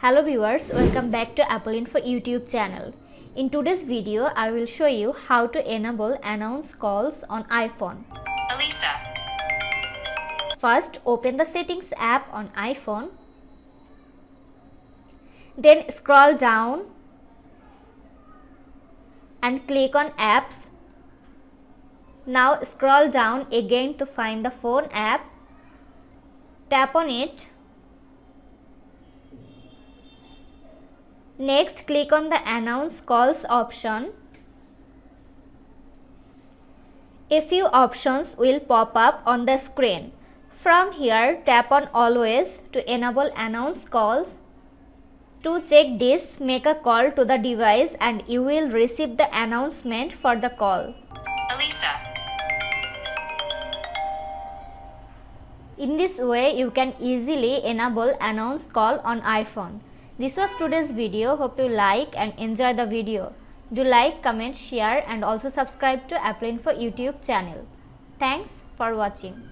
Hello viewers, welcome back to Apple Info YouTube channel. In today's video, I will show you how to enable announce calls on iPhone. Elisa. First, open the Settings app on iPhone. Then scroll down and click on Apps. Now scroll down again to find the Phone app. Tap on it. Next, click on the Announce Calls option. A few options will pop up on the screen. From here, tap on Always to enable Announce Calls. To check this, make a call to the device and you will receive the announcement for the call. Elisa. In this way, you can easily enable Announce Call on iPhone. This was today's video. Hope you like and enjoy the video. Do like, comment, share and also subscribe to Apple Info YouTube channel. Thanks for watching.